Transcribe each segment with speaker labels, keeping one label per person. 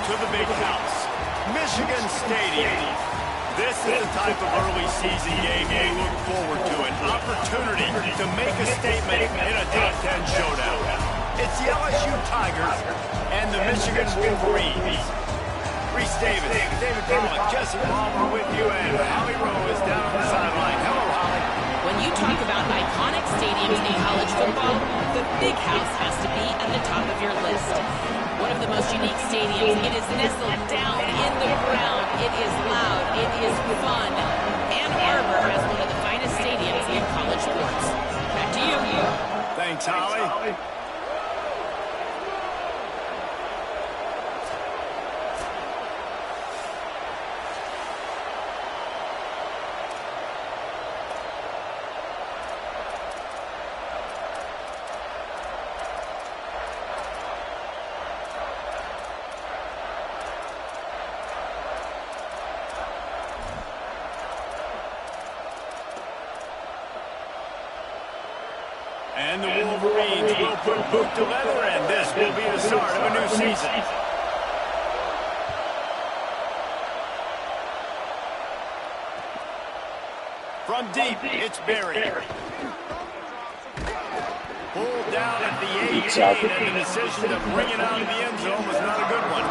Speaker 1: to the big house, Michigan Stadium. This is the type of early season game you look forward to, an opportunity to make a statement in a top 10 showdown. It's the LSU Tigers and the Michigan Wolverines. Reese Davis, David Pollock, Jesse Palmer with you, and Holly Rowe is down on the sideline. Hello, Holly.
Speaker 2: When you talk about iconic stadiums in college football, the Big House has to be at the top of your list. One of the most unique stadiums. It is nestled down in the ground. It is loud. It is fun. Ann Arbor has one of the finest stadiums in college sports. Back to you.
Speaker 1: Thanks, Holly. And the Wolverines will put boot to leather, and this will be the start of a new season. From deep, it's Berry. Pulled down at the 18, and the decision to bring it out of the end zone was not a good one.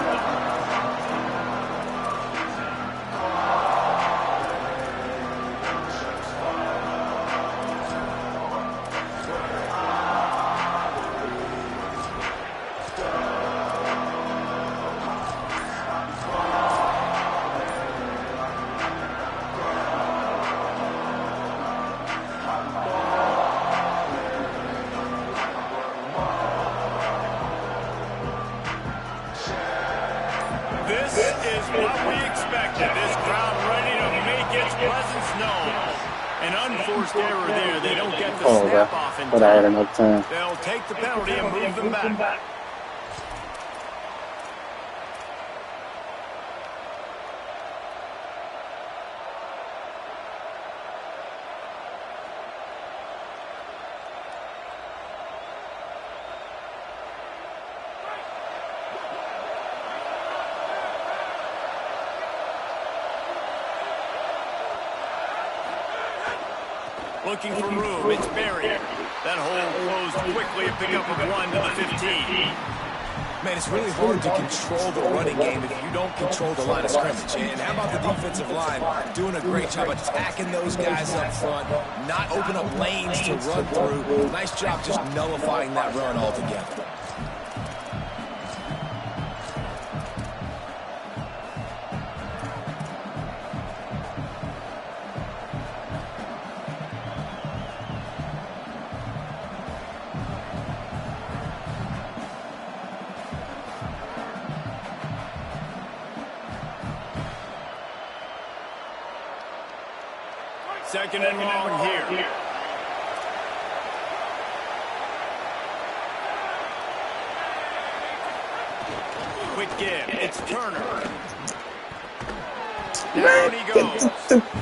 Speaker 1: This is what we expected. This crowd ready to make its presence known. An unforced error there. They don't get the snap off in time. They'll take the penalty and move them back. Looking for room, it's Berry. That hole closed quickly, a pickup of 1 to the 15.
Speaker 3: Man, it's really hard to control the running game if you don't control the line of scrimmage. And how about the defensive line doing a great job attacking those guys up front, not open up lanes to run through. Nice job just nullifying that run altogether.
Speaker 1: Second and long here. Quick give. It's Turner. Down he goes.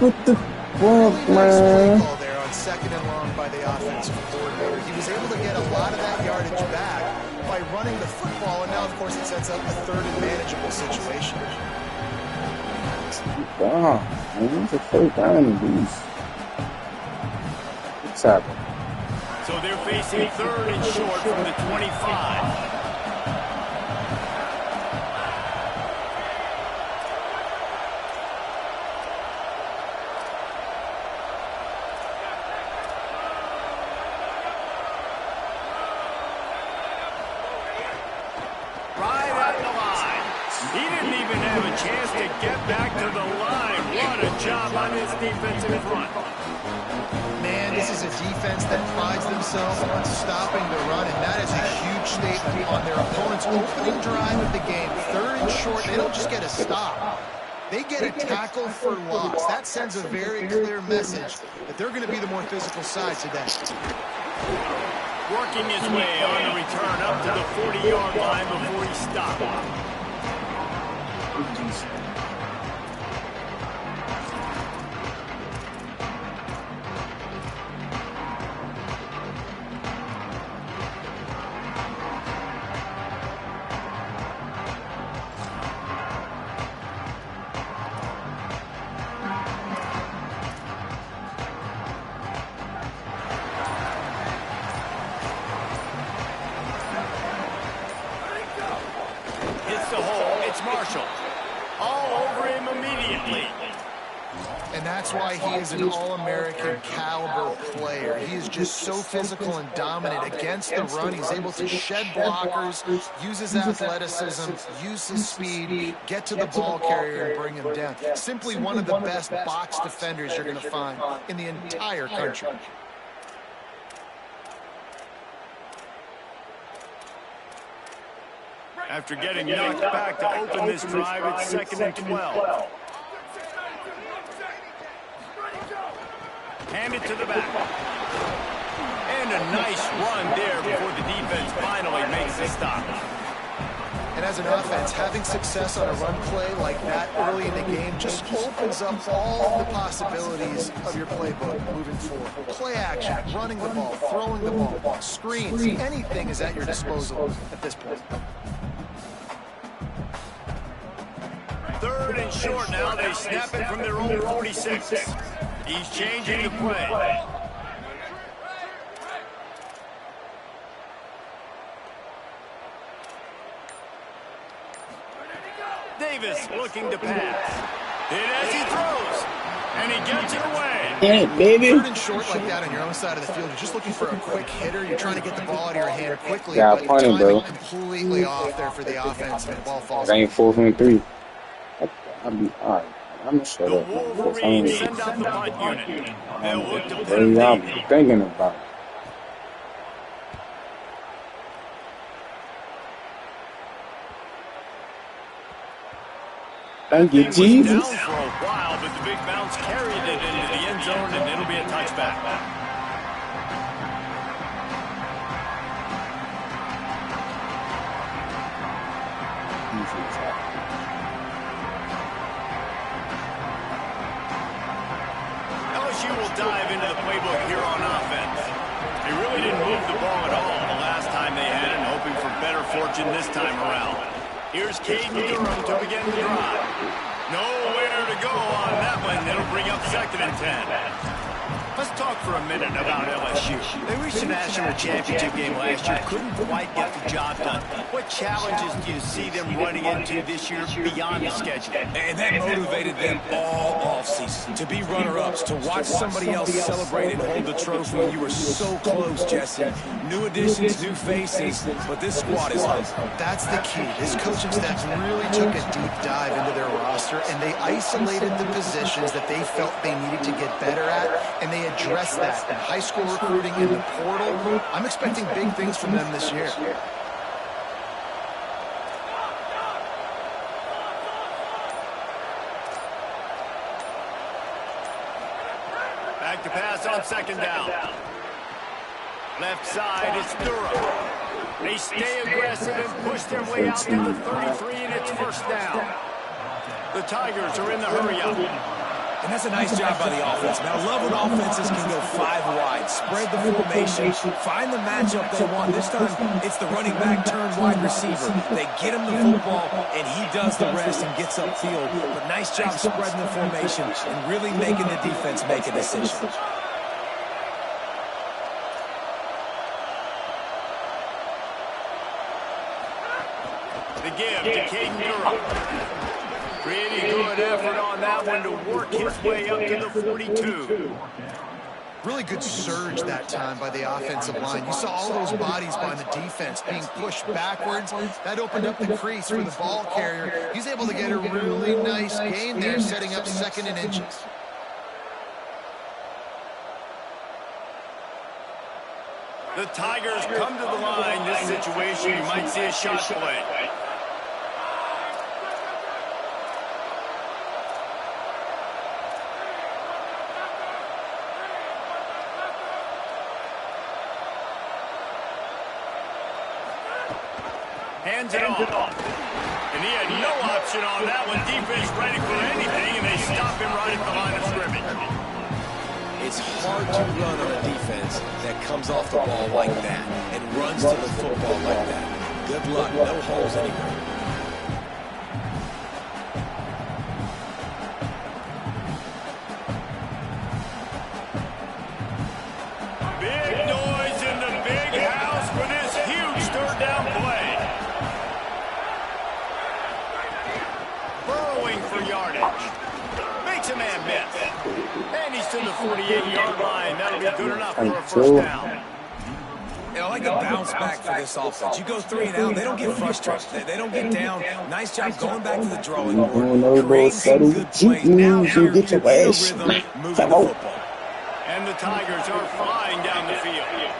Speaker 4: What the fuck, man? There on second and long by the offensive coordinator. He was able to get a lot of that yardage back by running the football, and now, of course, it sets up a third and manageable situation.
Speaker 5: Wow, man, it's a third down in these.
Speaker 1: So they're facing third and short from the 25. Right at the line. He didn't even have a chance to get back to the line. What a job on his defensive front.
Speaker 4: This is a defense that prides themselves on stopping the run, and that is a huge statement on their opponent's opening drive of the game. Third and short, they don't just get a stop. They get a tackle for loss. That sends a very clear message that they're going to be the more physical side today.
Speaker 1: Working his way on the return up to the 40-yard line before he stopped. Marshall. All over him immediately.
Speaker 4: And that's why he is an All-American caliber player. He is just so physical and dominant against the run. He's able to shed blockers, use his athleticism, use his speed, get to the ball carrier and bring him down. Simply one of the best box defenders you're going to find in the entire country.
Speaker 1: After getting knocked back to open this drive, it's 2nd and 12. Hand it to the back. And a nice run there before the defense finally makes the stop.
Speaker 4: And as an offense, having success on a run play like that early in the game just opens up all of the possibilities of your playbook moving forward. Play action, running the ball, throwing the ball, screens, anything is at your disposal at this point.
Speaker 1: 3rd and short now. They snap it from their own 46. He's changing the play. Davis looking to pass. Hit as he throws. And he gets it away.
Speaker 5: Hey, baby.
Speaker 4: 3rd and short like that on your own side of the field. You're just looking for a quick hitter. You're trying to get the ball out of your hand quickly.
Speaker 5: Yeah,
Speaker 4: but
Speaker 5: funny, bro.
Speaker 4: completely off there for the offense, and the ball falls.
Speaker 5: I ain't 4 from 3. I'll be all right. I'm gonna shut
Speaker 1: The
Speaker 5: up.
Speaker 1: Wolverines send out the punt unit. They'll look to put
Speaker 5: Hey,
Speaker 1: him
Speaker 5: y'all
Speaker 1: deep.
Speaker 5: be thinking about it. Thank you,
Speaker 1: Thing was
Speaker 5: Jesus.
Speaker 1: down for a while, but the big bounce carried it into the end zone, and it'll be a touchback. LSU will dive into the playbook here on offense. They really didn't move the ball at all the last time they had it, hoping for better fortune this time around. Here's Caden Durham to begin the drive. Nowhere to go on that one. It'll bring up 2nd and 10. Let's talk for a minute about LSU. They reached the national championship game last year. Couldn't quite get the job done. What challenges do you see them running into this year beyond the schedule?
Speaker 3: And that motivated them all offseason to be runner-ups, to watch somebody else celebrate and hold the trophy. You were so close, Jesse. New additions, new faces, but this squad is hungry.
Speaker 4: That's the key. This coaching staff really took a deep dive into their roster, and they isolated the positions that they felt they needed to get better at, and they addressed that in high school recruiting, in the portal. I'm expecting big things from them this year.
Speaker 1: Back to pass on 2nd down. Left side, it's Durham. They stay aggressive and push their way out to the 33, and it's 1st down. The Tigers are in the hurry-up.
Speaker 3: And that's a nice job by the offense. Now, I love when offenses can go 5 wide, spread the formation, find the matchup they want. This time, it's the running back turned wide receiver. They get him the football, and he does the rest and gets upfield. But nice job spreading the formation and really making the defense make a decision.
Speaker 1: The give to Caden Durham. Pretty good effort on that one to work his way up to the 42.
Speaker 4: Really good surge that time by the offensive line. You saw all those bodies by the defense being pushed backwards. That opened up the crease for the ball carrier. He's able to get a really nice gain there, setting up 2nd and inches.
Speaker 1: The Tigers come to the line. This situation, you might see a shot play. Hands it off. And he had no option on that one. Defense ready for anything, and they stop him right at the line of scrimmage.
Speaker 3: It's hard to run on a defense that comes off the ball like that and runs to the football like that. Good luck. No holes anywhere.
Speaker 1: Big noise in the big house for this huge 3rd down play. to the 48-yard line. That'll be good enough for a first down.
Speaker 3: And I like the bounce back for this offense. You go 3 and out, they don't get frustrated. They don't get down. Nice job going back to the drawing board, creating some good plays. Now you're in a rhythm, moving the football.
Speaker 1: And the Tigers are flying down the field.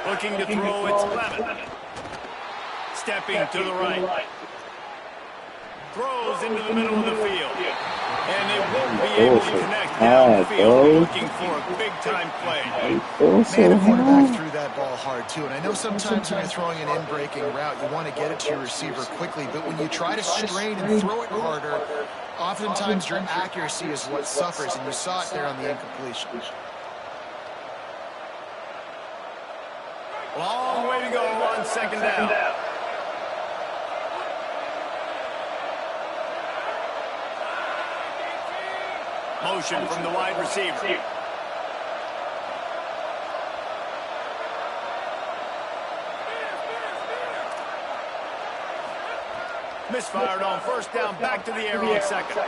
Speaker 1: Looking to throw, it's Levin. Stepping to the right. Throws into the middle of the field. And they won't be able to connect down the field. Looking for a big-time play.
Speaker 4: Man, the quarterback threw that ball hard, too. And I know sometimes when you're throwing an in-breaking route, you want to get it to your receiver quickly. But when you try to strain and throw it harder, oftentimes your accuracy is what suffers. And you saw it there on the incompletion.
Speaker 1: Long way to go on second down. Motion from the wide receiver. Misfired on first down, back to the air on second.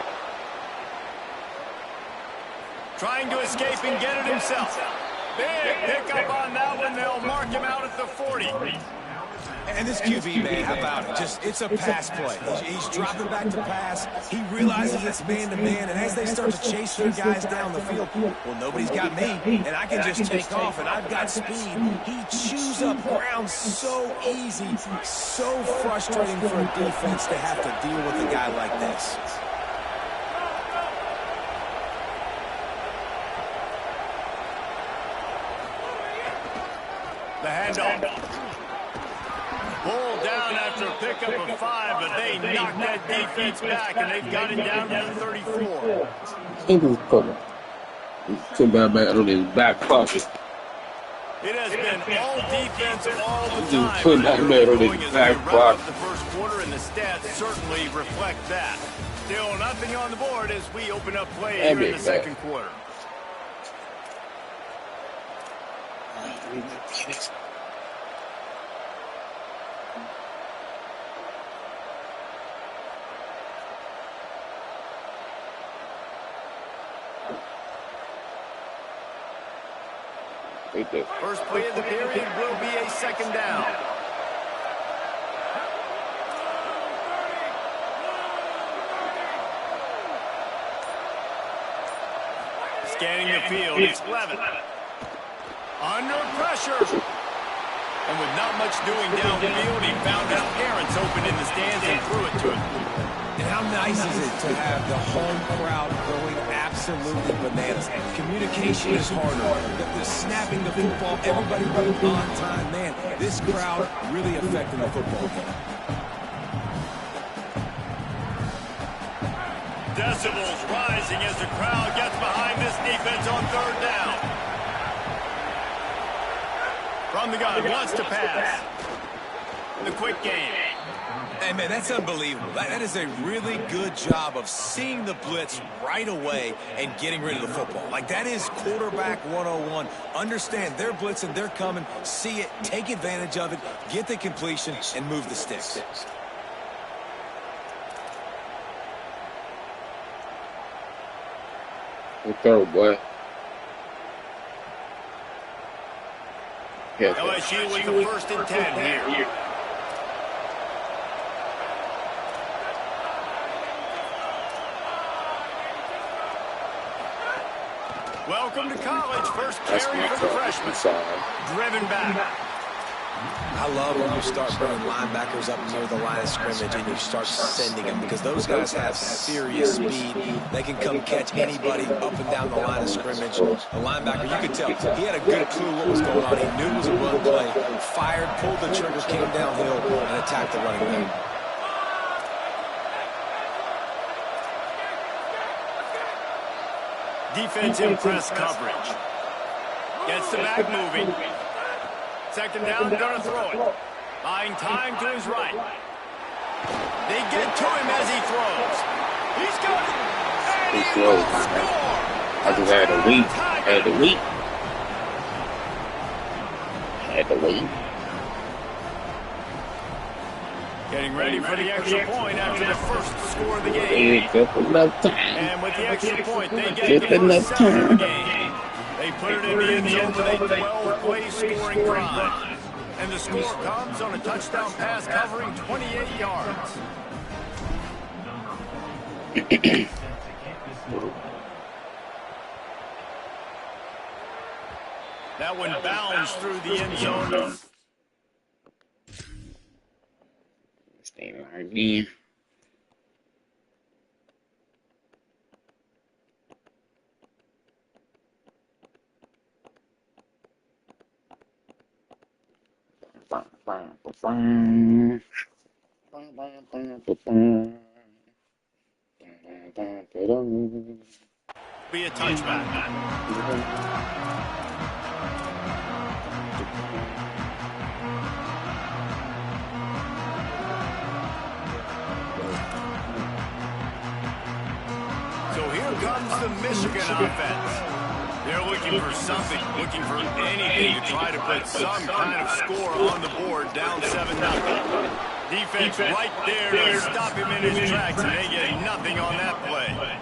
Speaker 1: Trying to escape and get it himself. Big pickup on that one. They'll mark him out at the 40.
Speaker 3: And this QB, man, how about it? It's a pass play. He's dropping back to pass. He realizes it's man-to-man, and as they start to chase their guys down the field, well, nobody's got me, and I can just take off, and I've got speed. He chews up ground so easy, so frustrating for a defense to have to deal with a guy like this.
Speaker 1: The handoff. Pulled down after a pickup of 5, but they knocked that defense back, and they've got it down to the 34.
Speaker 5: He was putting that man on his back pocket.
Speaker 1: It has been all defense all the
Speaker 5: He
Speaker 1: time.
Speaker 5: was putting that man on his back pocket.
Speaker 1: The first quarter, and the stats certainly reflect that. Still nothing on the board as we open up play here in the second quarter. First play of the period will be a second down. Scanning the field, it's Levin. Under pressure. And with not much doing downfield, he found his parents open in the stands and threw it to him.
Speaker 3: And how nice is it to have the home crowd going absolutely bananas? Communication is harder. The snapping the football, everybody running on time. Man, this crowd really affecting the football game.
Speaker 1: Decibels rising as the crowd gets behind this defense on third down. From the gun, wants to pass. The quick game.
Speaker 3: Hey, man, that's unbelievable. That is a really good job of seeing the blitz right away and getting rid of the football. Like, that is quarterback 101. Understand they're blitzing, they're coming, see it, take advantage of it, get the completion, and move the sticks.
Speaker 5: Good throw, boy. Yeah,
Speaker 1: LSU with the first and 10 here. Welcome to college. First carry for the freshman. Driven back.
Speaker 3: I love when you start bringing linebackers up near the line of scrimmage and you start sending them, because those guys have serious speed. They can come catch anybody up and down the line of scrimmage. The linebacker, you could tell, he had a good clue what was going on. He knew it was a run play, fired, pulled the trigger, came downhill, and attacked the running back.
Speaker 1: Defense in press coverage. Gets the back moving. Second down, gonna throw it. Buying time to his right. They get to him as he throws. He's got it. And he will score.
Speaker 5: I just had a week.
Speaker 1: Getting ready for the extra point after the first score of the game. And with the extra point, they get the first 7 of the game. They put it in the end zone with a 12-play scoring drive. And the score comes on a touchdown pass covering 28 yards. That one bounds through the end zone.
Speaker 5: Stay right in.
Speaker 1: Be a touchback. So here comes the Michigan offense. They're looking for something, looking for anything to try to put some kind of score on the board, down 7-0. Defense right there to stop him in his tracks, and they get nothing on that play.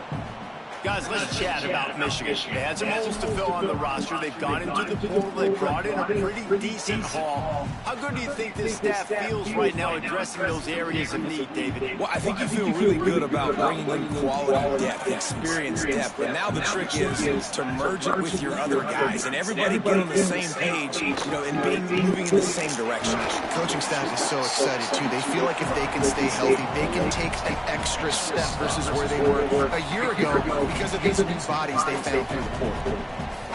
Speaker 1: Guys, let's chat about Michigan. They had some holes to fill on the roster. They've gone into the portal. They brought in a pretty decent haul. How good do you think this staff feels right now addressing those areas of need, David?
Speaker 3: Well, I think you feel really good about bringing in quality depth, experience depth. But now the trick is to merge it with your other guys and everybody get on the same page, and moving in the same direction.
Speaker 4: The coaching staff is so excited, too. They feel like if they can stay healthy, they can take an extra step versus where they were a year ago because of these new bodies they found through the portal.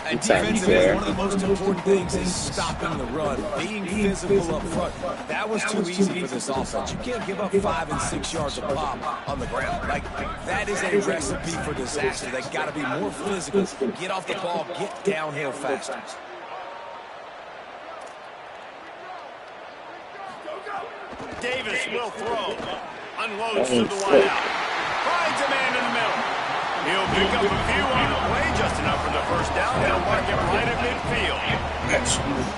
Speaker 3: And defensively, one of the most important things is stopping the run, being physical up front. That was too easy for this offense. You can't give up 5 and 6 yards of pop on the ground. Like, that is a recipe for disaster. They got to be more physical, get off the ball, get downhill faster.
Speaker 1: Davis will throw. Unloads to the wideout. Finds a man in the middle. He'll pick up a few on the play, just enough for the first down. They'll mark it right at midfield.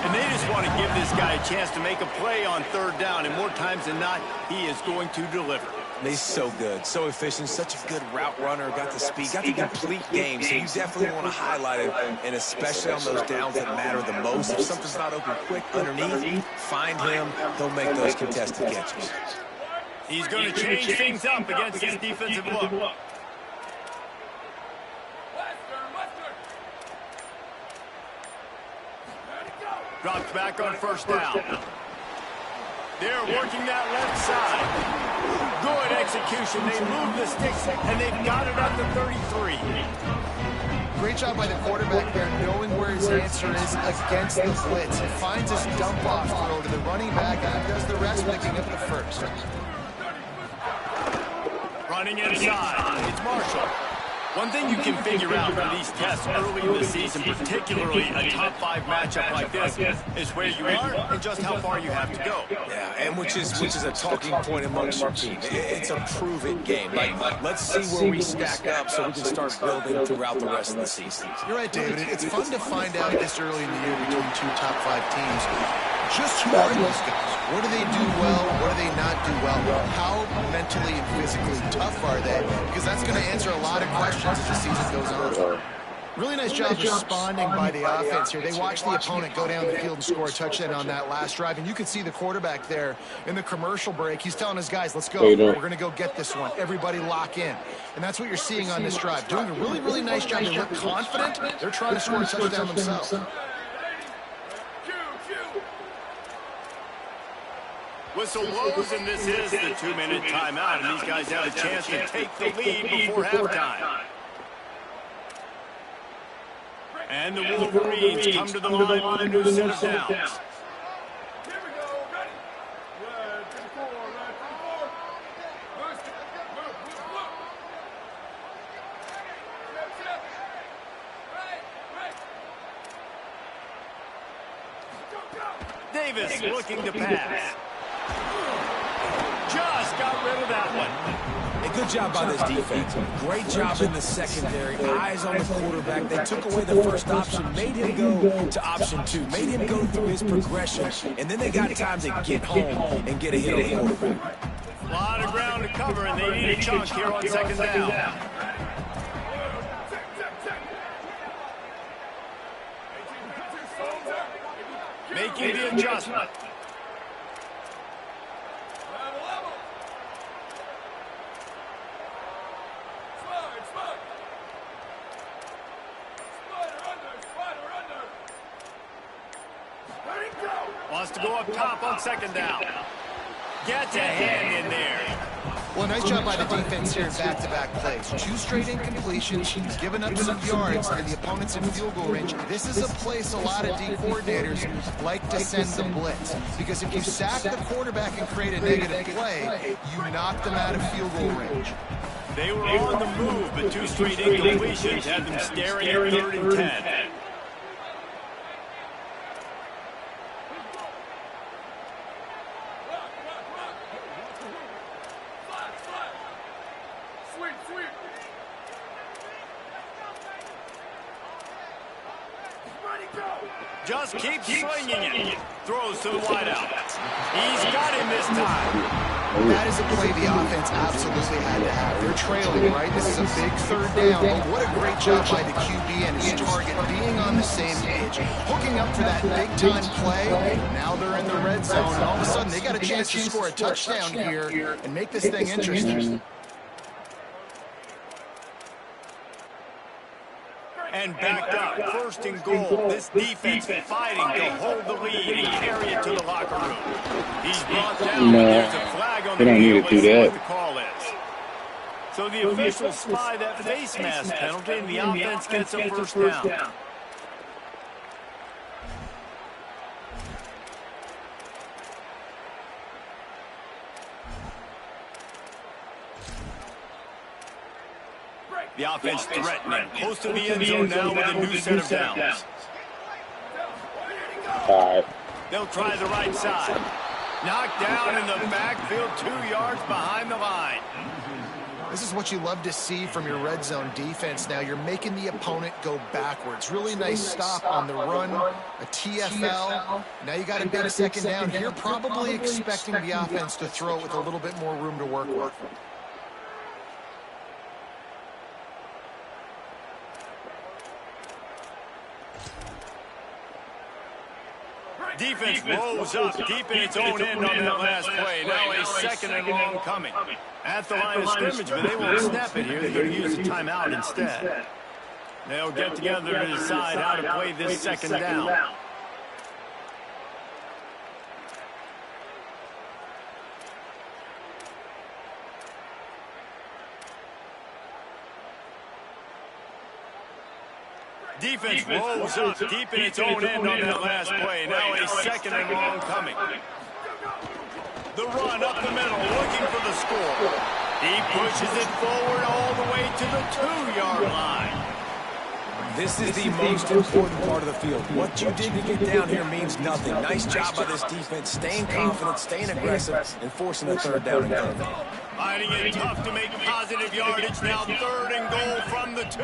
Speaker 1: And they just want to give this guy a chance to make a play on 3rd down, and more times than not, he is going to deliver.
Speaker 3: He's so good, so efficient, such a good route runner, got the speed, got the complete game, so you definitely want to highlight it, and especially on those downs that matter the most. If something's not open quick underneath, find him, he'll make those contested catches.
Speaker 1: He's going to change things up against this defensive look. Dropped back on 1st down. They're working that left side. Good execution. They move the sticks, and they've got it at the 33.
Speaker 4: Great job by the quarterback there, knowing where his answer is against the blitz. He finds his dump-off throw to the running back, and he does the rest, picking up the first.
Speaker 1: Running inside. It's Marshall. One thing you can figure out from these tests early in the season, particularly a top 5 matchup like this, is where you are and just how far you have to go.
Speaker 3: Yeah, and which is a talking point amongst your team. It's a prove-it game. Like, let's see where we stack up so we can start building throughout the rest of the season.
Speaker 4: You're right, David. It's fun to find out this early in the year between 2 top 5 teams. Just who are these guys? What do they do well? What do they not do well? How mentally and physically tough are they? Because that's going to answer a lot of questions as the season goes on. Really nice job responding by the offense here. They watched the opponent go down the field and score a touchdown on that last drive. And you can see the quarterback there in the commercial break. He's telling his guys, let's go. We're going to go get this one. Everybody lock in. And that's what you're seeing on this drive. Doing a really, really nice job. They look confident. They're trying to score a touchdown themselves.
Speaker 1: Whistle blows, and this is the 2-minute timeout, and these guys have a chance to take the lead before halftime. And the Wolverines come to the line with a new set of downs. Davis looking to pass. Just got rid of that one.
Speaker 3: Hey, good job by this defense. Great job in the secondary. Eyes on the quarterback. They took away the first option, made him go to option 2, made him go through his progression, and then they got time to get home and get a hit on the quarterback.
Speaker 1: A lot of ground to cover, and they need a chunk here on second down. Making the adjustment. Wants to go up top on second down. Gets a hand in there.
Speaker 4: Well, nice job by the defense here in back-to-back plays. 2 straight incompletions, giving up some yards to the opponents in field goal range. This is a place a lot of D coordinators like to send the blitz, because if you sack the quarterback and create a negative play, you knock them out of field goal range.
Speaker 1: They were on the move, but 2 straight incompletions had them staring at 3rd and 10. Just keeps swinging it. Throws to the wideout. He's got him this time.
Speaker 4: That is a play the offense absolutely had to have. They're trailing, right? This is a big 3rd down, but what a great job by the QB and his target being on the same page, hooking up for that big-time play. Now they're in the red zone, and all of a sudden they got a chance to score a touchdown here and make this thing interesting.
Speaker 1: And backed up, 1st and goal. This defense fighting to hold the lead and carry it to the locker room. He's brought down, but there's a flag on the field. Let's see what the call is. So the officials spy that face mask penalty, and the offense gets a 1st down. The offense threatening, close to the end zone now with a new set of downs. They'll try the right side. Knocked down in the backfield, 2 yards behind the line.
Speaker 4: This is what you love to see from your red zone defense now. You're making the opponent go backwards. Really nice stop on the run, a TFL. Now you got a big 2nd down here, probably expecting the offense to throw it with a little bit more room to work with.
Speaker 1: Defense rolls up deep in its own end on that last play. Now a 2nd and long coming. At the line of scrimmage, but they won't snap it here. They're going to use a timeout instead. They'll get together to decide how to play this 2nd down. Defense rolls up deep in its own end on that last play. Now a 2nd and long coming. The run up the middle, looking for the score. He pushes it forward all the way to the 2-yard line.
Speaker 3: This is the most important part of the field. What you did to get down here means nothing. Nice job by this defense, staying confident, staying aggressive, and forcing the 3rd down and go.
Speaker 1: Finding it tough to make positive yardage. Now 3rd and goal from the 2.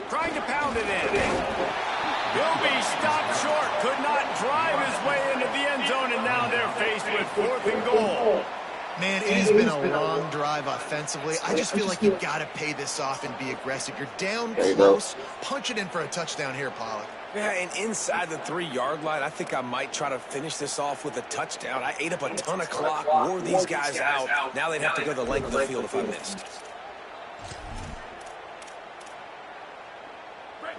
Speaker 1: Trying to pound it in. He'll be stopped short. Could not drive his way into the end zone, and now they're faced with 4th and goal.
Speaker 4: Man, it has been a long drive offensively. I just feel like you've got to pay this off and be aggressive. You're down close. Punch it in for a touchdown here, Pollard.
Speaker 3: Yeah, and inside the 3-yard line, I think I might try to finish this off with a touchdown. I ate up a ton of clock, wore these guys out. Now they'd have to go the length of the field if I missed.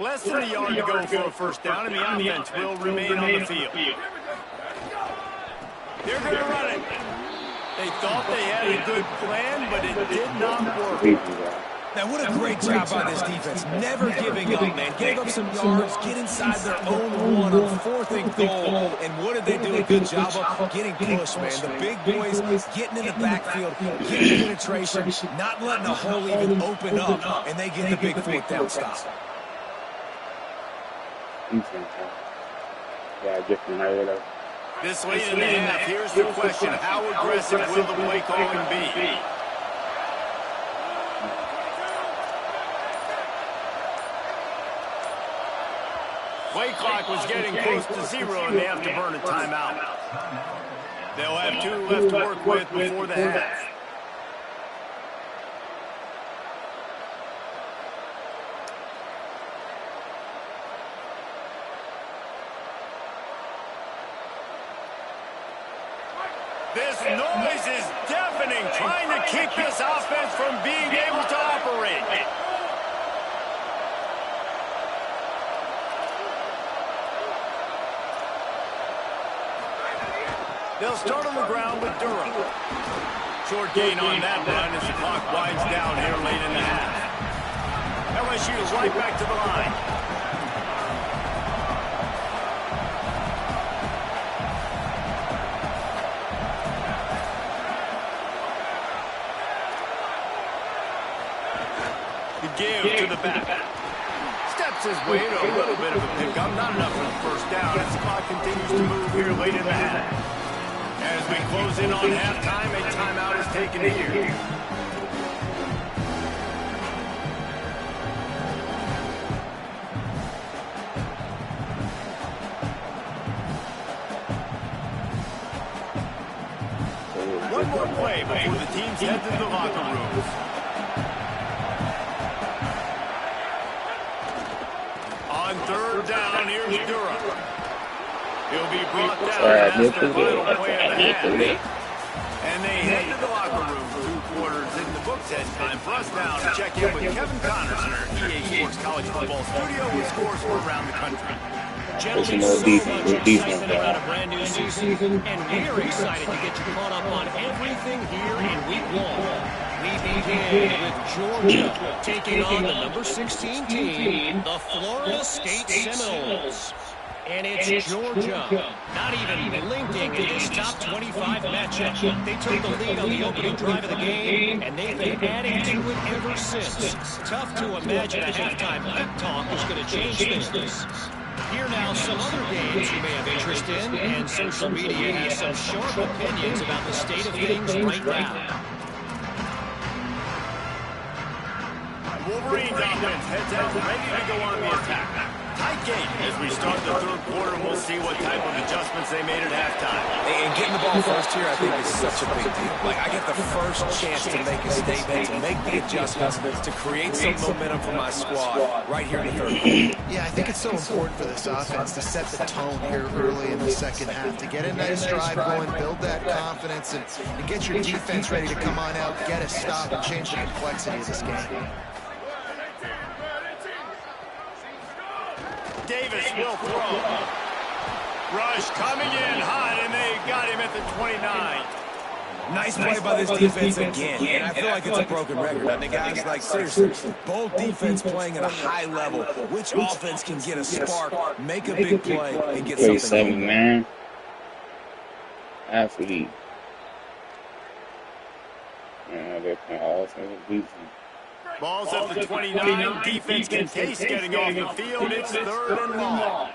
Speaker 1: Less than a yard to go for a 1st down, and the offense will remain on the field. They're going to run it. They thought they had a good plan, but it did not work.
Speaker 3: Now, what a great job by this defense. Never giving up, man. Gave up some yards, get inside their own 1 on 4th and goal. And what did they do? A good job of getting pushed, man. The big boys getting in the backfield, getting penetration, not letting the hole even open up, and they get the big 4th down stop.
Speaker 5: Yeah, different.
Speaker 1: This late in the half, here's the question. How aggressive will the play calling be? Play clock was getting close to 0, and they have to burn a timeout. They'll have 2 left to work with before the half. This noise is deafening, trying to keep this offense from being able to operate. They'll start on the ground with Durham. Short gain on that run as the clock winds down here late in the half. LSU right back to the line. The give to the back. Steps his way to a little bit of a pickup. Not enough for the first down as the clock continues to move here late in the half. As we close in on halftime, a timeout is taken here. One more play before the teams head to the locker rooms. On third down, here's Durham. He'll be brought down, and that's the final play of the half. And they head to the locker room. 2 quarters in the books. Head time for us now to check in with Kevin Connors in our EA Sports College Football Studio with scores from around the country.
Speaker 6: Gentlemen, so much excitement about a brand new season, and we are excited to get you caught up on everything here in Week 1. We begin with Georgia taking on the number 16 team, the Florida State Seminoles. And it's Georgia, not even blinking in this top 25 matchup. They took the lead on the opening drive of the game, and they've been adding to it ever since. Tough to imagine a halftime pep talk is going to change things. Here now some other games you may have interest in, and social media has some sharp opinions about the state of things right now.
Speaker 1: Wolverines offense heads out ready to go on the attack. Tight game as we start the third quarter, and we'll see what type of adjustments they made at halftime.
Speaker 3: And getting the ball first here, I think, is such a big deal. Like, I get the first chance to make a statement, to make the adjustments, to create some momentum for my squad right here in the third quarter.
Speaker 4: Yeah, I think it's so important for this offense to set the tone here early in the second half, to get a nice drive going, build that confidence, and get your defense ready to come on out, get a stop, and change the complexity of this game.
Speaker 1: Davis will throw. Rush coming in hot, and they got him at the 29.
Speaker 3: Nice play by this defense again, and I feel like it's a broken record. I think guys, like, seriously, both defense playing at a high level. Which offense can get a spark, make a big play, and get something going?
Speaker 5: Man. Athlete. Yeah, they're playing all offensive defense.
Speaker 1: Ball's at the 29. Defense can taste getting off the field. It's third and long.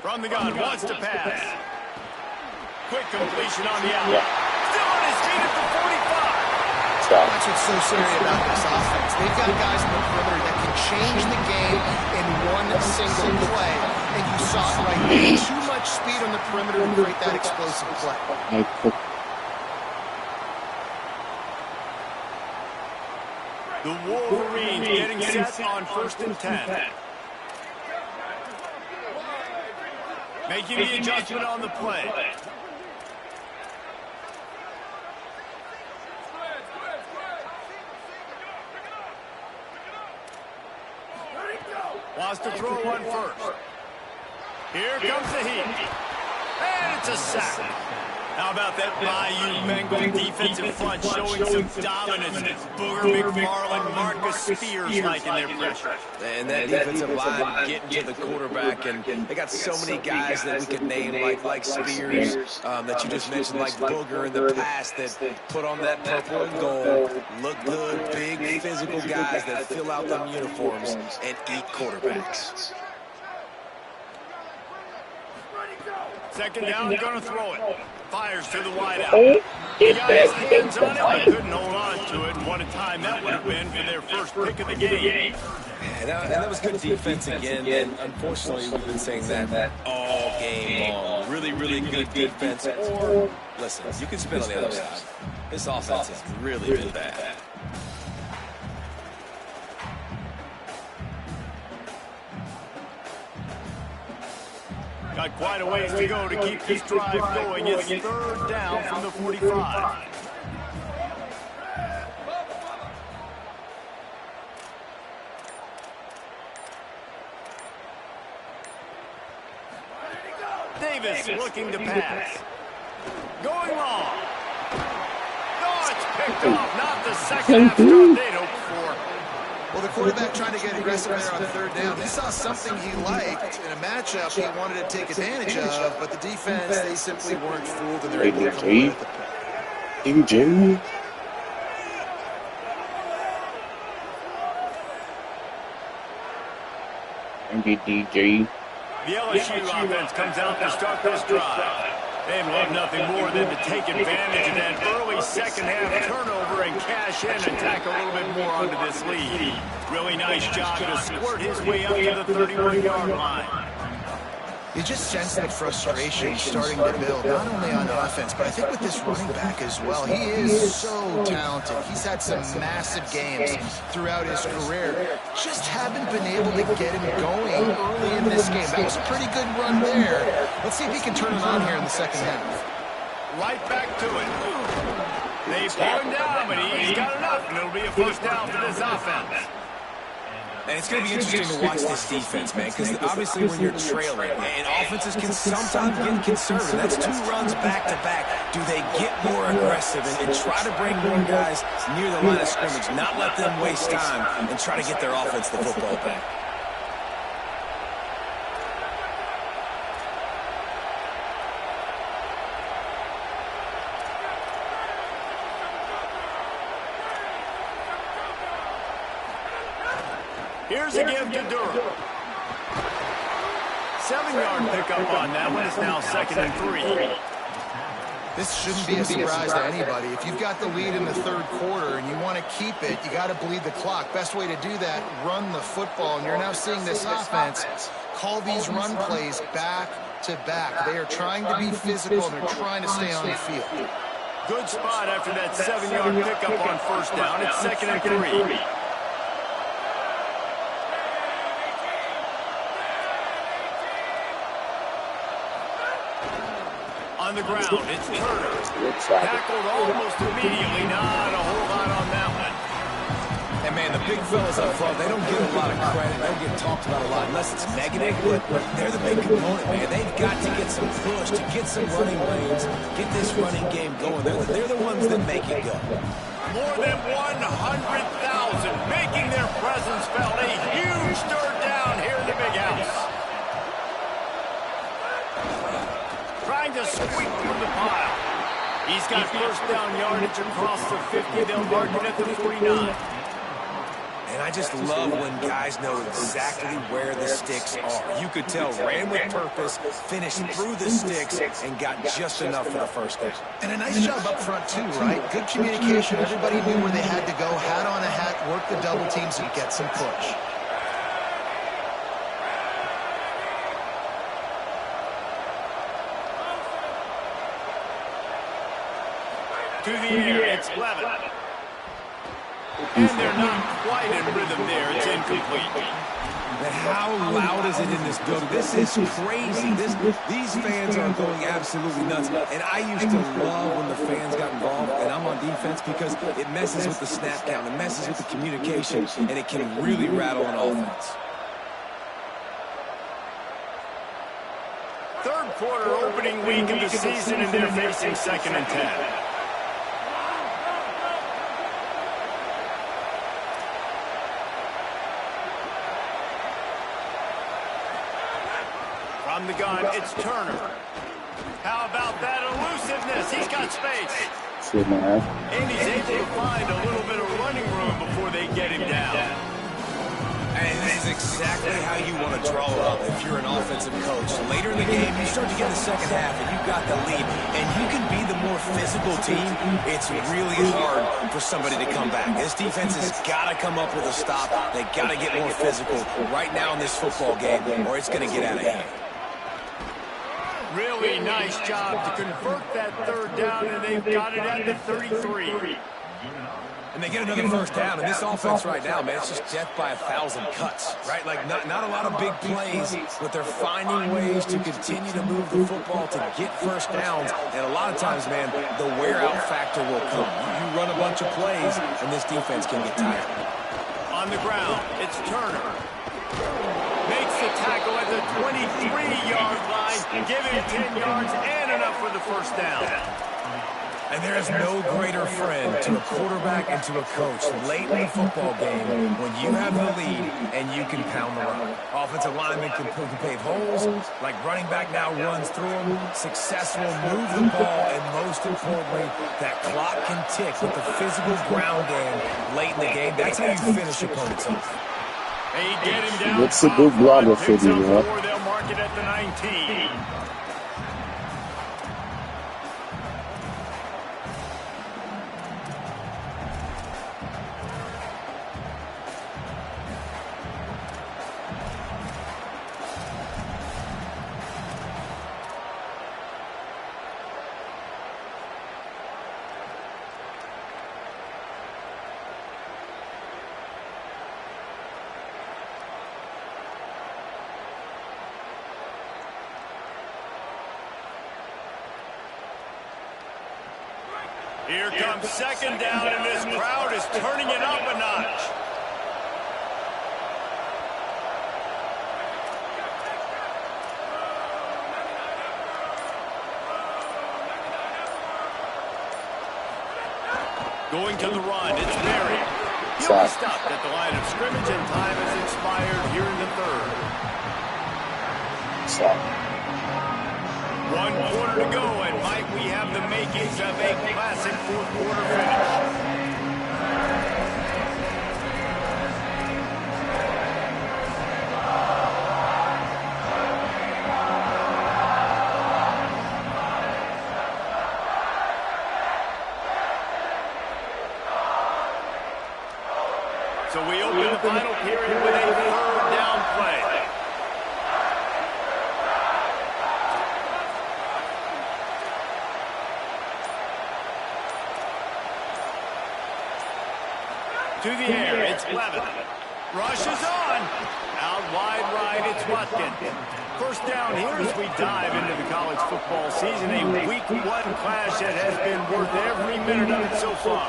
Speaker 1: From the gun, wants to pass. Quick completion on the out. Still on his feet at the 45.
Speaker 4: That's what's so scary about this offense. They've got guys in the perimeter that can change the game in one single play. And you saw it right there. Too much speed on the perimeter to create that explosive play.
Speaker 1: The Wolverines getting set on 1st and 10. Making the adjustment on the play. Wants to throw one first. Here comes the heat. And it's a sack. How about that Bayou Bengal defensive front showing some dominance? Booger McFarland, Marcus Spears liking their pressure.
Speaker 3: And that defensive line getting to the quarterback, and they got so many guys that we could name, like Spears, that you just mentioned, like Booger in the past, that put on that purple and gold, look good, big physical guys that fill out them uniforms and eat quarterbacks.
Speaker 1: Second down, going to throw it. Fires to the wideout. He got his hands on it, but couldn't hold on to it. And what a time that would have been for their first pick of the game.
Speaker 3: And that was good defense again, and unfortunately we've been saying that all game long. Really, really good defense. Or, listen, you can spin on the other side. This offense is really, really bad.
Speaker 1: Got quite a ways to go to keep this drive going. It's third down from the 45. Davis looking to pass. Going long. No, it's picked off. Not the second half start they'd hoped for.
Speaker 4: Well, the quarterback trying to get aggressive there on third down. He saw something he liked in a matchup he wanted to take advantage of, but the defense, they simply weren't fooled, and they're able to come away with the pick.
Speaker 5: Jimmy. DJ.
Speaker 1: The LSU offense comes out to start this drive. They'd love nothing more than to take advantage of that early second-half turnover and cash in and tack a little bit more onto this lead. Really nice job to squirt his way up to the 31-yard line.
Speaker 4: You just sense that frustration starting to build, not only on offense, but I think with this running back as well. He is so talented. He's had some massive games throughout his career. Just haven't been able to get him going early in this game. That was a pretty good run there. Let's see if he can turn it on here in the second half.
Speaker 1: Right back to it. They pull him down, but he's got enough, and it'll be a first down for this offense.
Speaker 3: And it's going to be interesting to watch this defense, man, because obviously when you're trailing, and offenses can sometimes get conservative. That's two runs back-to-back. Do they get more aggressive and try to bring more guys near the line of scrimmage, not let them waste time, and try to get their offense the football back?
Speaker 1: Here's a give to Durham. 7-yard pickup on that one. It's now 2nd and 3.
Speaker 4: This shouldn't be a surprise to anybody. If you've got the lead in the third quarter and you want to keep it, you got to bleed the clock. Best way to do that, run the football. And you're now seeing this offense call these run plays back to back. They are trying to be physical, and they're trying to stay on the field.
Speaker 1: Good spot after that 7-yard pickup on first down. It's 2nd and 3. On the ground, it's Turner. Tackled almost immediately. Not a whole lot on that one.
Speaker 3: And, man, the big fellas up front, they don't get a lot of credit. They don't get talked about a lot unless it's negative, but they're the big component, man. They've got to get some push, to get some running lanes, get this running game going. They're the ones that make it go.
Speaker 1: More than 100,000 making their presence felt. A huge third down here in the big house. Trying to squeak through the pile. He's got first down yardage across the 50. They'll mark it at the 49.
Speaker 3: And I just love when guys know exactly where the sticks are. You could tell, ran with purpose, finished through the sticks, and got just enough for the first down.
Speaker 4: And a nice job up front, too, right? Good communication. Everybody knew where they had to go, hat on a hat, work the double teams, and get some push.
Speaker 1: To the air, it's Levin. And they're not quite in rhythm there. It's incomplete.
Speaker 3: But how loud is it in this building? This is crazy. These fans are going absolutely nuts. And I used to love when the fans got involved, and I'm on defense, because it messes with the snap count, it messes with the communication, and it can really rattle an offense.
Speaker 1: third quarter opening week of the season, and they're facing 2nd and 10. From the gun, it's Turner. How about that elusiveness? He's got space. And he's able to find a little bit of running room before they get him down.
Speaker 3: And this is exactly how you want to draw up if you're an offensive coach. Later in the game, you start to get the second half, and you've got the lead, and you can be the more physical team. It's really hard for somebody to come back. This defense has got to come up with a stop. They got to get more physical right now in this football game, or it's going to get out of hand.
Speaker 1: Really nice job to convert that third down, and they've got it at the 33.
Speaker 3: And they get another first down, and this offense right now, man, it's just death by 1,000 cuts, right? Like, not a lot of big plays, but they're finding ways to continue to move the football to get first downs, and a lot of times, man, the wear-out factor will come. You run a bunch of plays, and this defense can get tired.
Speaker 1: On the ground, it's Turner. Makes the tackle at the 23-yard line, give him 10 yards and enough for the first down.
Speaker 3: And there is no greater friend to a quarterback and to a coach late in the football game when you have the lead and you can pound the rock. Offensive linemen can pave holes, like running back now runs through them, successful, move the ball, and most importantly, that clock can tick with the physical ground game late in the game. That's how you finish opponents off.
Speaker 1: They get him down.
Speaker 5: That's a good blogger for you, huh?
Speaker 1: They'll mark it at the 19. Here comes 2nd down, and this crowd is turning it up a notch. Going to the run, it's Berry. He'll be stopped at the line of scrimmage, and time has expired here in the third. 1 quarter to go, and might we have the makings of a classic fourth quarter finish. So we open the final period with a third down play. To the air, it's Levin. Rushes on. Out wide right, it's Watkins. First down here as we dive into the college football season. A week 1 clash that has been worth every minute of it so far.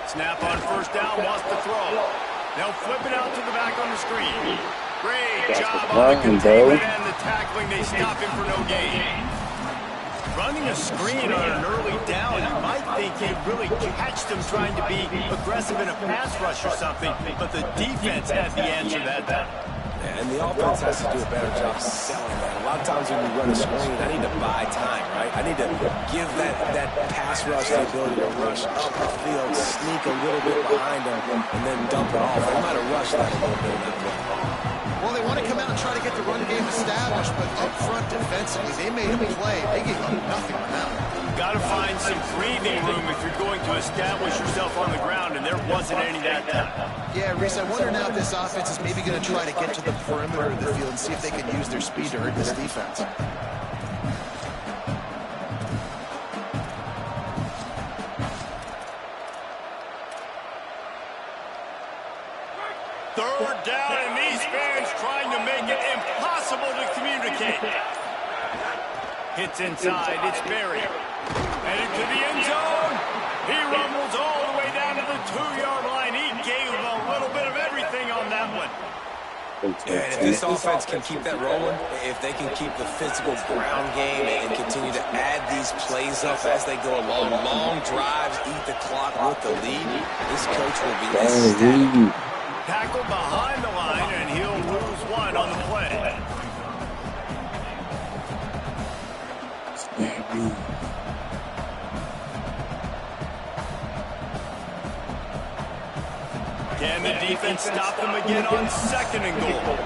Speaker 1: Snap on first down, wants to throw. They'll flip it out to the back on the screen. Great job on the containment and the tackling. They stop him for no gain. Running a screen on an early down, you might think they really catched him trying to be aggressive in a pass rush or something, but the defense had the answer that time.
Speaker 3: Yeah, and the offense has to do a better job selling that. A lot of times when you run a screen, I need to buy time, right? I need to give that pass rush the ability to rush up the field, sneak a little bit behind them, and then dump it off. They might have rushed that a little bit in that play.
Speaker 4: Well, they want to come out and try to get the run game established, but up front defensively, they made a play. They gave up nothing on that one.
Speaker 1: You've got to find some breathing room if you're going to establish yourself on the ground, and there wasn't any that time.
Speaker 4: Yeah, Reese, I wonder now if this offense is maybe going to try to get to the perimeter of the field and see if they can use their speed to hurt this defense.
Speaker 1: Third down, and these fans trying to make it impossible to communicate. Hits inside, it's Berry. Headed to the end zone. He rumbles all the way down to the 2-yard line. He gave
Speaker 3: And if this offense can keep that rolling, if they can keep the physical ground game and continue to add these plays up as they go along, long drives, eat the clock with the lead, this coach will be ecstatic.
Speaker 1: Tackled behind the line, and he'll lose one on the play. Can the defense stop them again on 2nd and goal?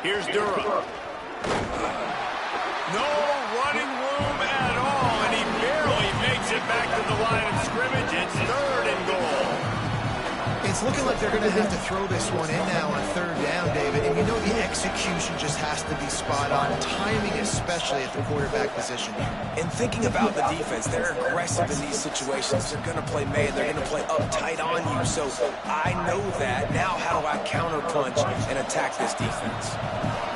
Speaker 1: Here's Durham. No running room at all, and he barely makes it back to the line of scrimmage. It's 3rd and goal.
Speaker 4: It's looking like they're going to have to throw this one in now on 3rd down, David. And you know the execution just has to be spot on. Timing, especially at the quarterback position.
Speaker 3: And thinking about the defense, they're aggressive in these situations. They're going to play man. They're going to play uptight on you. So I know that. Now how do I counterpunch and attack this defense?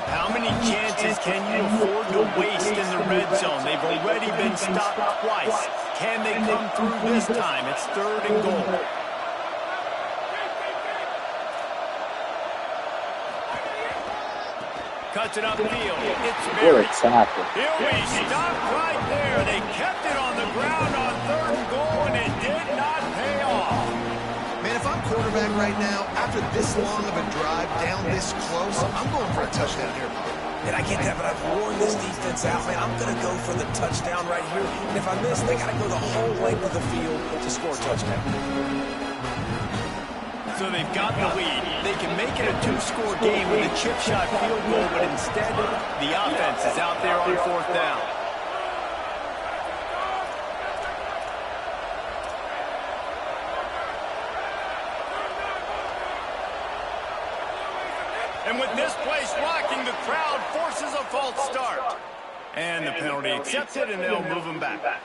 Speaker 1: How many chances can you afford to waste in the red zone? They've already been stopped twice. Can they come through this time? It's 3rd and goal. Cuts it upfield. It's Berry. He'll be stopped right there. They kept it on the ground on 3rd and goal, and it did not pay off.
Speaker 4: Man, if I'm quarterback right now, after this long of a drive down this close, I'm going for a touchdown here.
Speaker 3: And I get that, but I've worn this defense out, man. I'm going to go for the touchdown right here. And if I miss, they got to go the whole length of the field to score a touchdown.
Speaker 1: So they've got the lead. They can make it a 2-score game with a chip shot field goal, but instead, the offense is out there on 4th down. And with this place rocking, the crowd forces a false start. And the penalty accepted, and they'll move them back.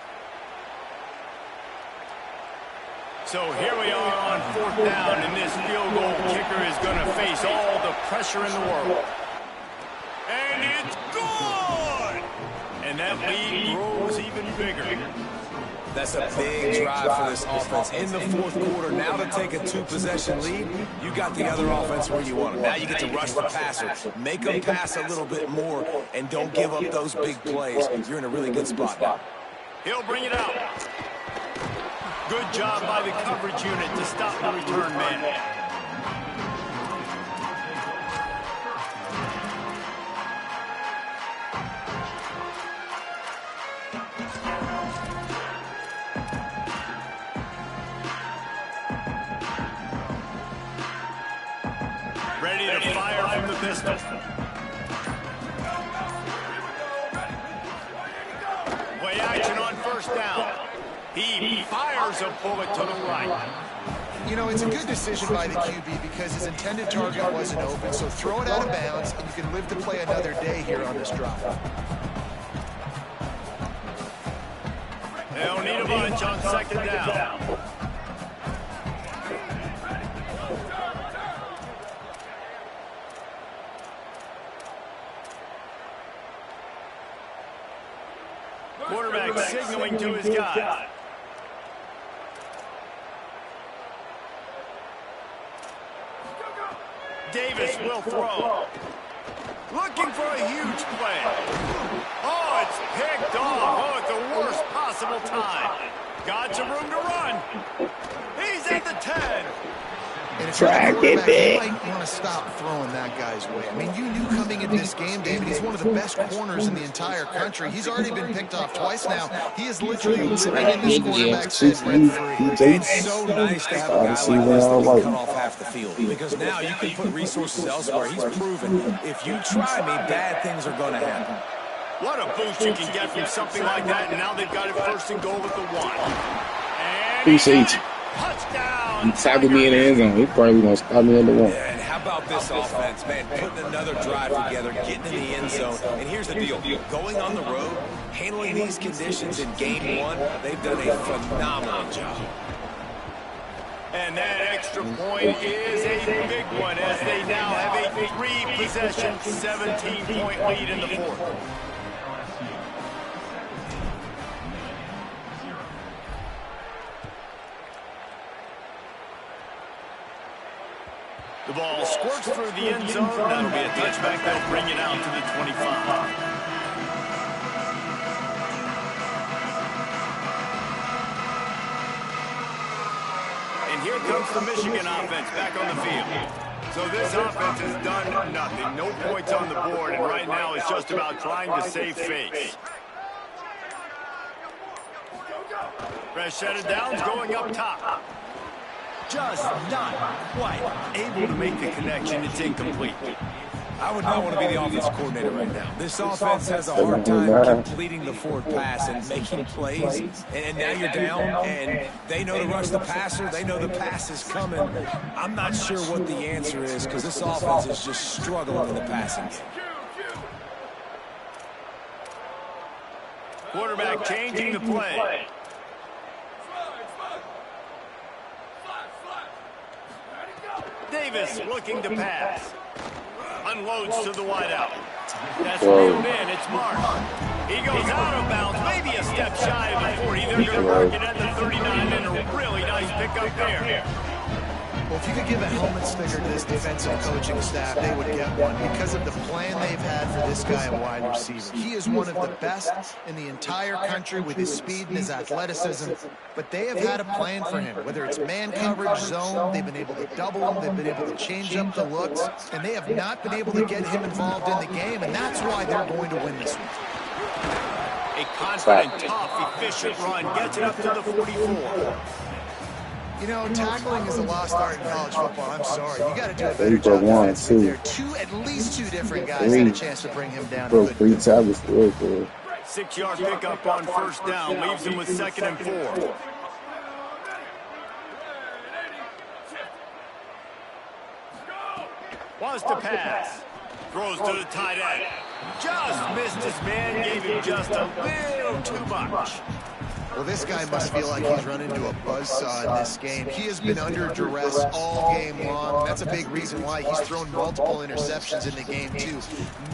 Speaker 1: So here we are on 4th down, and this field goal kicker is going to face all the pressure in the world. And it's good! And that lead grows even bigger.
Speaker 3: That's a big drive for this offense in the 4th quarter. Now to take a 2-possession lead, you got the other offense where you want them. Now you get to rush the passer, make them pass a little bit more, and don't give up those big plays. You're in a really good spot now.
Speaker 1: He'll bring it out. Good job by the coverage unit to stop the return man. Ready to fire from the pistol. Play action on 1st down. He fires a bullet to the right.
Speaker 4: You know, it's a good decision by the QB because his intended target wasn't open, so throw it out of bounds, and you can live to play another day here on this drive.
Speaker 1: They'll need a bunch on 2nd down. Quarterback signaling to his guys. Davis will throw. Looking for a huge play. Oh, it's picked off. Oh, at the worst possible time. Got some room to run. He's at the 10.
Speaker 4: And if you're a quarterback, you might want to stop throwing that guy's way. I mean, you knew coming into this game, David, he's one of the best corners in the entire country. He's already been picked off twice now. He is literally living in this quarterback's head rent-free.
Speaker 3: It's so nice to have a guy like this that can cut off half the field, because now you can put resources elsewhere. He's proven if you try me, bad things are going to happen.
Speaker 1: What a boost you can get from something like that, and now they've got it 1st and goal with the 1. And
Speaker 5: appreciate you.
Speaker 1: Touchdown!
Speaker 5: He tackled me in the end zone. He probably going to stop me in the 1.
Speaker 3: Yeah, and how about this offense, man? Putting another drive together, getting in the end zone. And here's the deal. Going on the road, handling these conditions in game 1, they've done a phenomenal job.
Speaker 1: And that extra point is a big one as they now have a 3-possession, 17-point lead in the 4th. The ball squirts through the end zone. That'll be a touchback. They'll bring it out to the 25. And here comes the Michigan offense back on the field. So this offense has done nothing. No points on the board, and right now it's just about trying to save face. Fresh set of downs going up top. Just not quite able to make the connection. It's incomplete.
Speaker 3: I would not want to be the offensive coordinator right now. This offense has a hard time completing the forward pass and making plays. And now you're down, and they know to rush the passer. They know the pass is coming. I'm not sure what the answer is because this offense is just struggling in the passing game.
Speaker 1: Quarterback changing the play. Davis looking to pass. Unloads to the wideout. That's reeled in. It's Mark. He goes out of bounds. Maybe a step shy of the 40. They're going to mark it at the 39, and a really nice pickup there.
Speaker 4: Well, if you could give a helmet sticker to this defensive coaching staff, they would get one because of the plan they've had for this guy at wide receiver. He is one of the best in the entire country with his speed and his athleticism, but they have had a plan for him. Whether it's man coverage, zone, they've been able to double him, they've been able to change up the looks, and they have not been able to get him involved in the game, and that's why they're going to win this one.
Speaker 1: A confident, tough, efficient run gets it up to the 44.
Speaker 4: You know, tackling is a lost art in college football. I'm sorry. You got to do a better job defensively. There are at least two different guys had a chance to bring him down.
Speaker 5: 3 tackles still good.
Speaker 1: 6-yard pickup on first down. Leaves him with 2nd and 4. Wants to pass. Throws to the tight end. Just missed his man. Gave him just a little too much.
Speaker 4: Well, this guy must feel like he's run into a buzzsaw in this game. He has been under duress all game long. That's a big reason why he's thrown multiple interceptions in the game, too.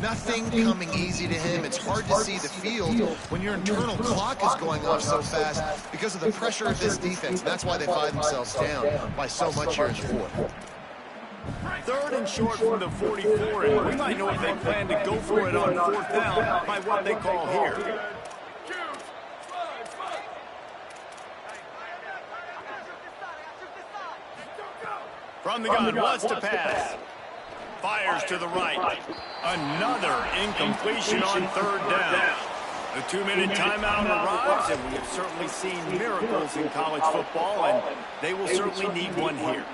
Speaker 4: Nothing coming easy to him. It's hard to see the field when your internal clock is going off so fast because of the pressure of this defense. That's why they find themselves down by so much here in the fourth.
Speaker 1: 3rd and short from the 44, and we might know if they plan to go for it on 4th down by what they call here. From the gun, wants to pass. Fires to the right. Another incompletion on 3rd down. The 2-minute timeout arrives, and we have certainly seen miracles in college football, and they will certainly need one here.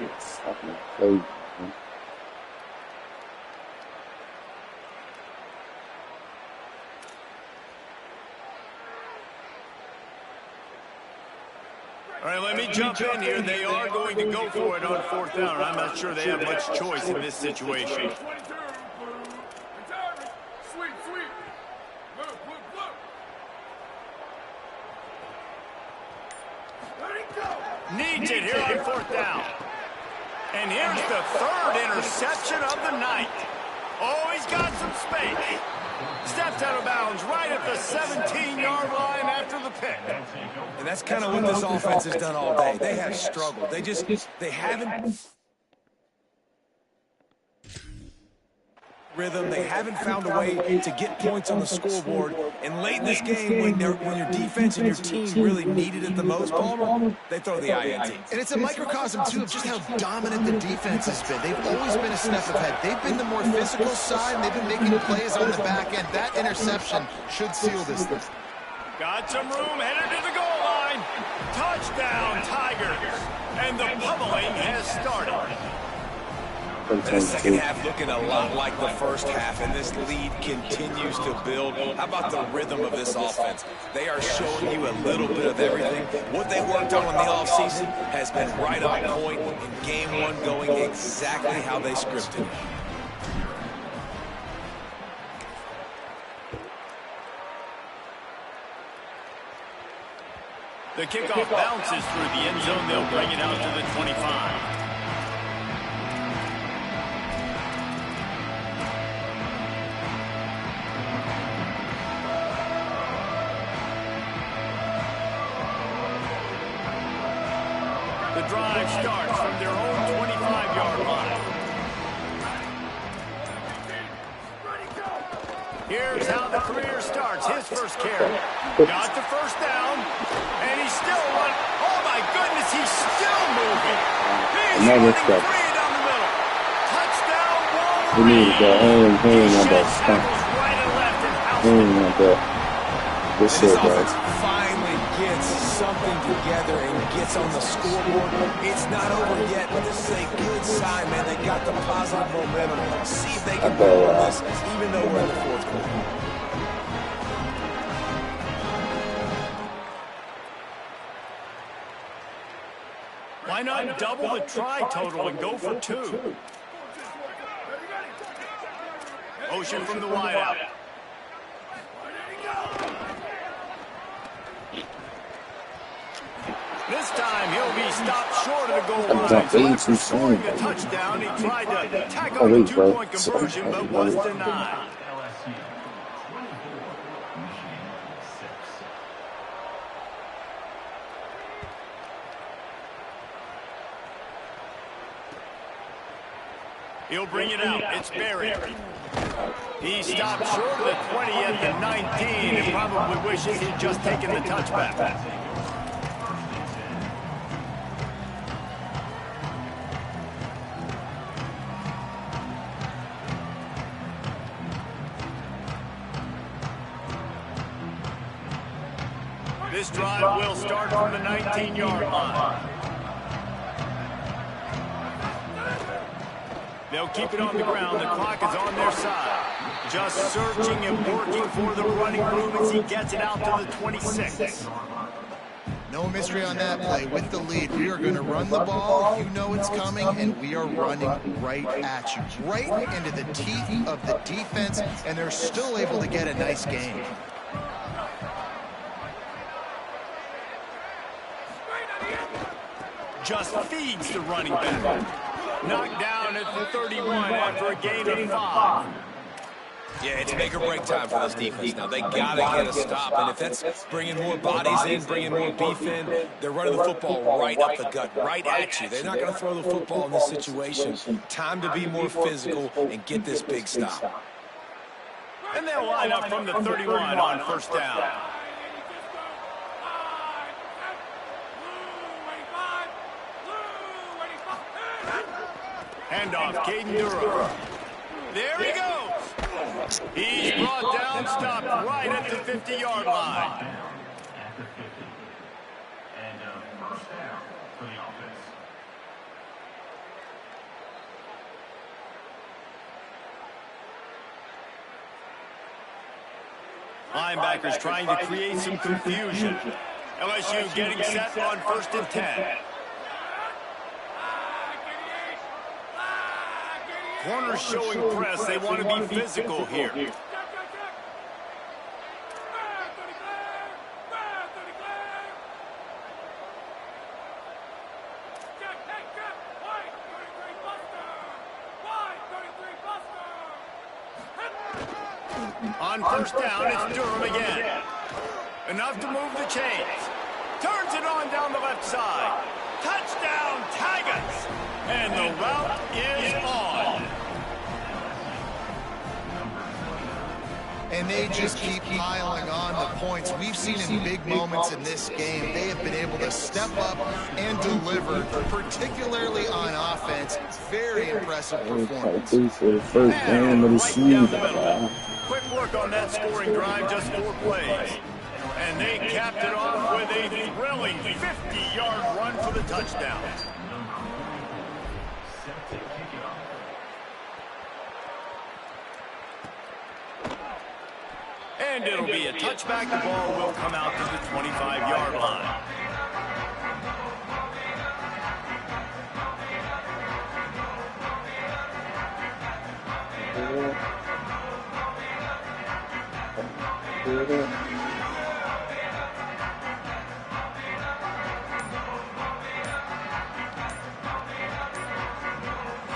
Speaker 1: All right, let me jump in here. They are going to go for it on 4th down. I'm not sure they have much choice in this situation. Needs it here on 4th down. And here's the 3rd interception of the night. Oh, he's got some space. Stepped out of bounds right at the 17-yard line after the pick.
Speaker 3: And that's kind of what this offense has done all day. They have struggled. They haven't rhythm. They haven't found a way to get points on the scoreboard. And late in this game, when your defense and your team really needed it the most, Palmer, they throw the INT.
Speaker 4: And it's a microcosm, too, of just how dominant the defense has been. They've always been a step ahead. They've been the more physical side, and they've been making plays on the back end. That interception should seal this thing.
Speaker 1: Got some room, headed to the goal line. Touchdown, Tigers. And the pummeling has started.
Speaker 3: And the second half looking a lot like the first half, and this lead continues to build. How about the rhythm of this offense? They are showing you a little bit of everything. What they worked on in the offseason has been right on point, in game 1 going exactly how they scripted it.
Speaker 1: The kickoff bounces through the end zone. They'll bring it out to the 25. The drive starts from their own 25-yard line. Here's how the career starts. His first carry. Got the first down. And he's still running. Oh, my goodness, he's still moving. He's running free down the middle. Touchdown, Wolverine.
Speaker 5: We need to go hang on that stuff.
Speaker 1: Right and left and out.
Speaker 5: Hang on that. Good
Speaker 3: This
Speaker 5: shit,
Speaker 3: offense
Speaker 5: guys.
Speaker 3: finally gets something together and gets on the scoreboard. It's not over yet, but this is a good sign, man. They got the positive momentum. See if they can build on this, even though we're in the fourth quarter.
Speaker 1: Why not double the try total and go for 2? Motion from the wideout. This time he'll be stopped short of the goal line. So after scoring a touchdown, he tried to tack on a 2-point conversion, but was denied. He'll bring it out. It's Barry. He stopped short of the 20 at the 19 and probably wishes he'd just taken the touchback. This drive will start from the 19-yard line. They'll keep it on the ground. The clock is on their side. Just searching and working for the running room as he gets it out to the 26.
Speaker 4: No mystery on that play. With the lead, we are going to run the ball. You know it's coming, and we are running right at you. Right into the teeth of the defense, and they're still able to get a nice game.
Speaker 1: Just feeds the running back. Knocked down at the 31 after a gain of 5.
Speaker 3: Yeah, it's make or break time for this defense now. They got to get a stop, and if that's bringing more bodies in, bringing more beef in, they're running the football right up the gut, right at you. They're not going to throw the football in this situation. Time to be more physical and get this big stop.
Speaker 1: And they'll line up from the 31 on first down. Handoff, Caden Durham. There he goes. He's brought down, stopped right at the 50-yard line. Linebackers trying to create some confusion. LSU getting set on 1st and 10. Corners showing press. They want to be physical here. On first down, it's Durham again. Enough to move the chains. Turns it on down the left side. Touchdown, Tigers! And the route is on.
Speaker 4: And they just keep piling on the points. We've seen in big moments in this game, they have been able to step up and deliver, particularly on offense. Very impressive performance.
Speaker 1: Quick work on that scoring drive, just 4 plays. And they capped it off with a thrilling 50-yard run for the touchdown. And it'll be a touchback. The ball will come out to the 25-yard line.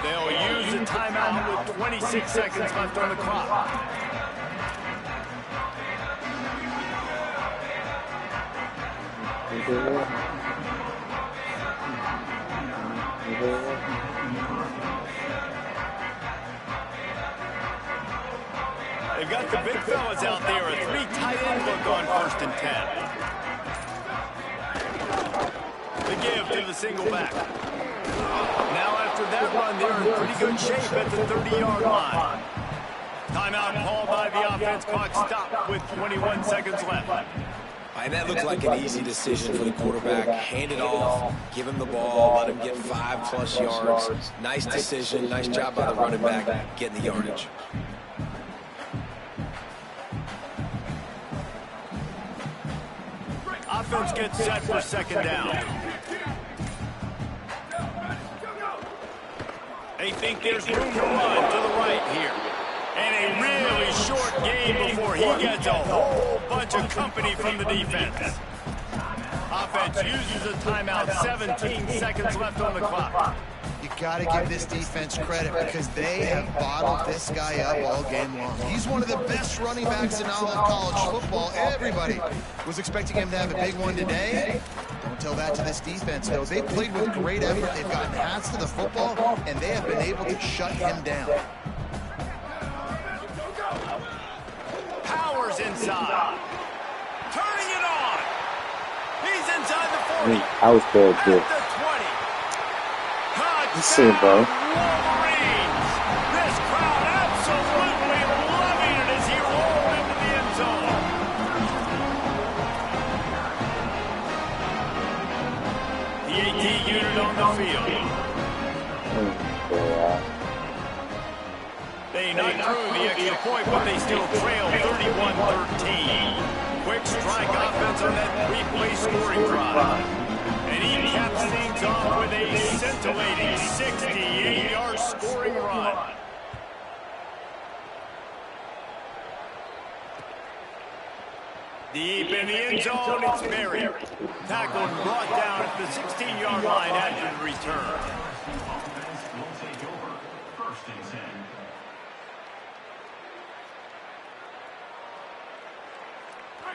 Speaker 1: They'll use a timeout with 26 seconds left on the clock. They've got got the big fellas out there. A 3 tight end look on 1st and 10. The give to the single back. Now after that run, they're in pretty good shape at the 30-yard line. Timeout called by the offense. Clock stopped with 21 seconds left.
Speaker 3: And that looked like an easy decision for the quarterback. Hand it off, give him the ball, let him get 5+ yards. Nice decision, nice job by the running back getting the yardage.
Speaker 1: Offense gets set for 2nd down. They think there's room to run to the right here. And a really short game before he gets a whole bunch of company from the defense. Offense uses a timeout, 17 seconds left on the clock.
Speaker 4: You got to give this defense credit because they have bottled this guy up all game long. He's one of the best running backs in all of college football. Everybody was expecting him to have a big one today. Don't tell that to this defense, though. They played with great effort. They've gotten hats to the football, and they have been able to shut him down.
Speaker 1: Powers inside. Turning it on. He's inside the 40.
Speaker 5: I was bad,
Speaker 1: At
Speaker 5: too.
Speaker 1: the 20.
Speaker 5: See, bro.
Speaker 1: Wolverines. This crowd absolutely loving it as he rolled into the end zone. The AT unit on the field. They knocked through the extra point, but they still trail 31-13. Quick strike offense on that 3-play scoring drive. And he caps things off with a scintillating 68-yard scoring run. Deep in the end zone, it's Berry. Tackled and brought down at the 16-yard line after the return.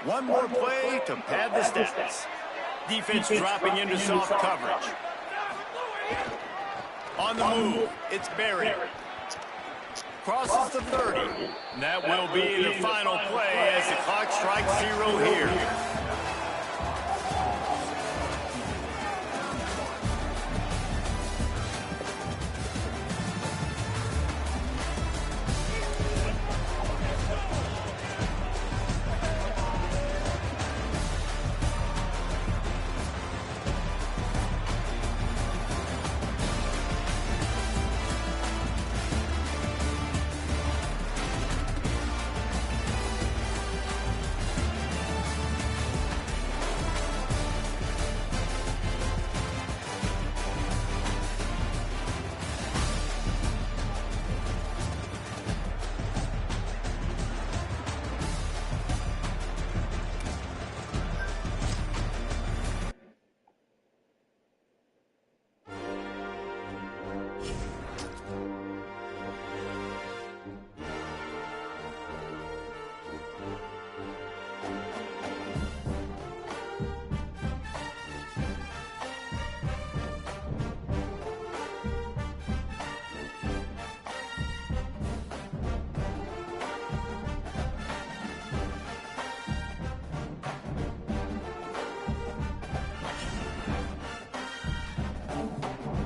Speaker 1: One more play to pad the stats. Defense dropping into soft coverage. On the move, it's Berry. Crosses the 30. And that will be the final play as the clock strikes 0 here.